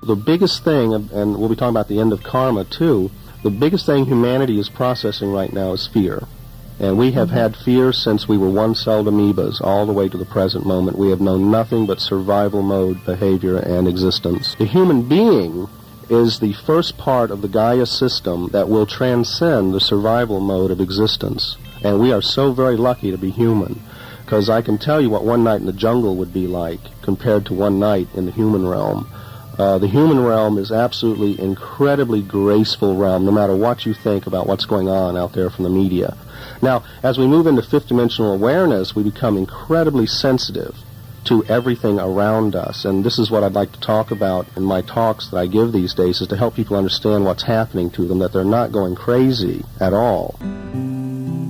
The biggest thing, and we'll be talking about the end of karma too, the biggest thing humanity is processing right now is fear. And we have had fear since we were one-celled amoebas all the way to the present moment. We have known nothing but survival mode behavior and existence. The human being is the first part of the Gaia system that will transcend the survival mode of existence. And we are so very lucky to be human, because I can tell you what one night in the jungle would be like compared to one night in the human realm. The human realm is absolutely incredibly graceful realm, no matter what you think about what's going on out there from the media. Now, as we move into fifth dimensional awareness, we become incredibly sensitive to everything around us. And this is what I'd like to talk about in my talks that I give these days, is to help people understand what's happening to them, that they're not going crazy at all.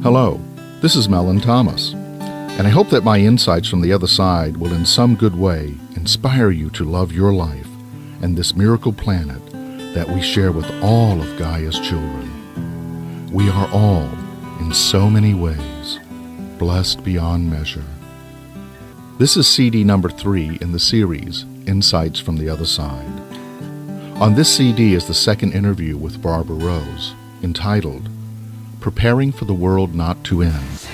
Hello, this is Mellen-Thomas, and I hope that my insights from the other side will in some good way inspire you to love your life and this miracle planet that we share with all of Gaia's children. We are all, in so many ways, blessed beyond measure. This is CD number 3 in the series, Insights from the Other Side. On this CD is the second interview with Barbara Rouz, entitled, Preparing for the World Not to End.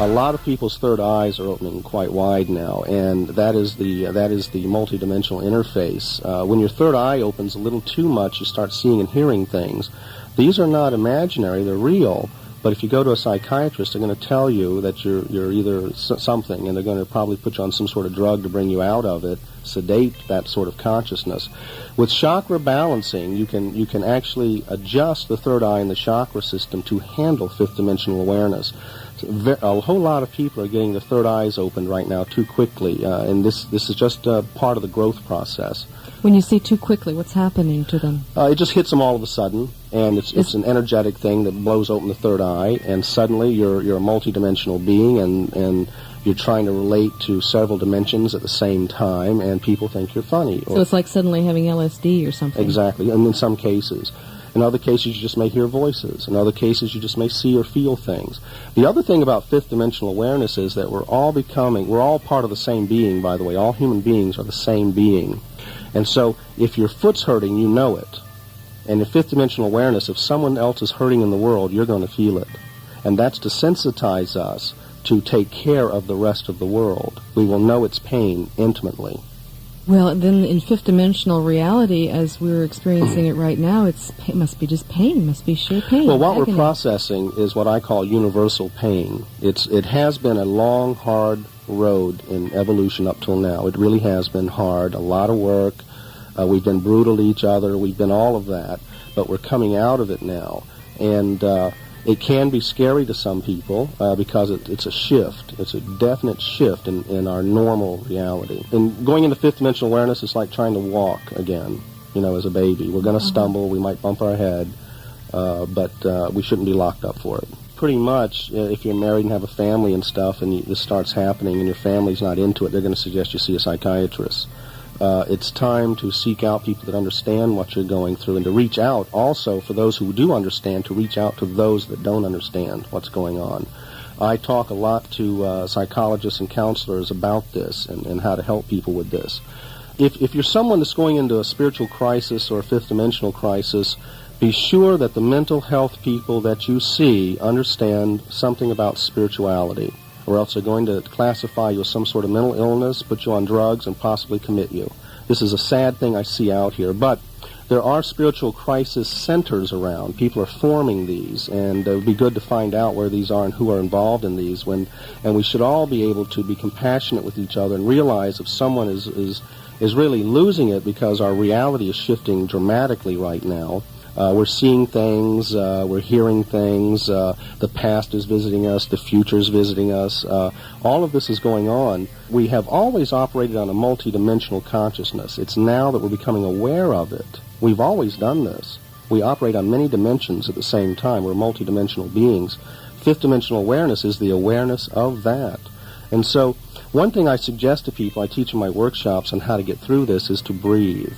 A lot of people's third eyes are opening quite wide now, and that is the multidimensional interface. When your third eye opens a little too much, you start seeing and hearing things. These are not imaginary; they're real. But if you go to a psychiatrist, they're going to tell you that you're either something, and they're going to probably put you on some sort of drug to bring you out of it, sedate that sort of consciousness. With chakra balancing, you can actually adjust the third eye in the chakra system to handle fifth dimensional awareness. A whole lot of people are getting their third eyes opened right now too quickly, and this is just part of the growth process. When you say too quickly, what's happening to them? It just hits them all of a sudden, and it's an energetic thing that blows open the third eye, and suddenly you're a multidimensional being, and you're trying to relate to several dimensions at the same time, and people think you're funny. So it's like suddenly having LSD or something. Exactly, and in some cases. In other cases, you just may hear voices. In other cases, you just may see or feel things. The other thing about fifth dimensional awareness is that we're all part of the same being, by the way. All human beings are the same being. And so if your foot's hurting, you know it. And in fifth dimensional awareness, if someone else is hurting in the world, you're going to feel it. And that's to sensitize us to take care of the rest of the world. We will know its pain intimately. Well, then in fifth dimensional reality, as we're experiencing it right now, it must be just pain, must be sheer pain. Well, what we're processing is what I call universal pain. It has been a long, hard road in evolution up till now. It really has been hard, a lot of work. We've been brutal to each other. We've been all of that. But we're coming out of it now. And it can be scary to some people because it's a shift. It's a definite shift in our normal reality. And going into fifth dimensional awareness is like trying to walk again, as a baby. We're going to stumble. We might bump our head, but we shouldn't be locked up for it. Pretty much, if you're married and have a family and stuff, and this starts happening and your family's not into it, they're going to suggest you see a psychiatrist. It's time to seek out people that understand what you're going through, and to reach out also, for those who do understand, to reach out to those that don't understand what's going on. I talk a lot to psychologists and counselors about this and how to help people with this. If you're someone that's going into a spiritual crisis or a fifth dimensional crisis, be sure that the mental health people that you see understand something about spirituality, or else they're going to classify you as some sort of mental illness, put you on drugs, and possibly commit you. This is a sad thing I see out here, but there are spiritual crisis centers around. People are forming these, and it would be good to find out where these are and who are involved in these. And we should all be able to be compassionate with each other and realize if someone is really losing it, because our reality is shifting dramatically right now. We're seeing things, we're hearing things, the past is visiting us, the future is visiting us. All of this is going on. We have always operated on a multidimensional consciousness. It's now that we're becoming aware of it. We've always done this. We operate on many dimensions at the same time. We're multidimensional beings. Fifth dimensional awareness is the awareness of that. And so one thing I suggest to people, I teach in my workshops on how to get through this, is to breathe.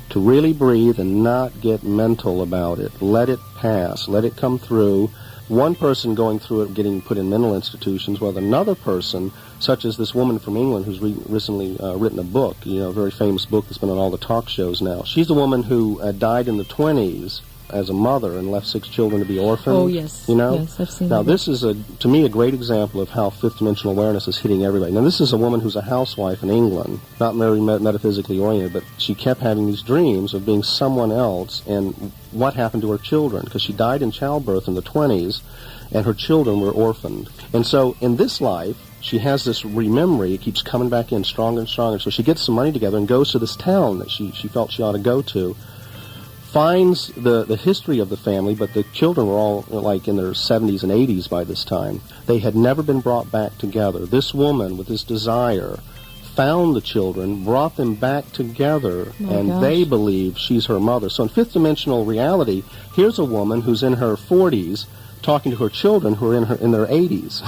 To really breathe and not get mental about it. Let it pass. Let it come through. one person going through it getting put in mental institutions, while another person, such as this woman from England who's recently written a book, a very famous book that's been on all the talk shows now. She's the woman who died in the 20s as a mother and left 6 children to be orphaned. Oh, yes. Yes, I've seen Now, that. this is, to me, a great example of how fifth-dimensional awareness is hitting everybody. Now, this is a woman who's a housewife in England, not very metaphysically oriented, but she kept having these dreams of being someone else and what happened to her children, because she died in childbirth in the 20s, and her children were orphaned. And so, in this life, she has this rememory. It keeps coming back in stronger and stronger. So she gets some money together and goes to this town that she felt she ought to go to, finds the history of the family, but the children were all like in their 70s and 80s by this time. They had never been brought back together. This woman with this desire found the children, brought them back together, and they believe she's her mother. So in fifth dimensional reality, here's a woman who's in her 40s talking to her children who are in their 80s.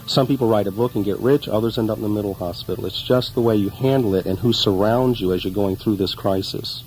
Some people write a book and get rich, others end up in the mental hospital. It's just the way you handle it and who surrounds you as you're going through this crisis.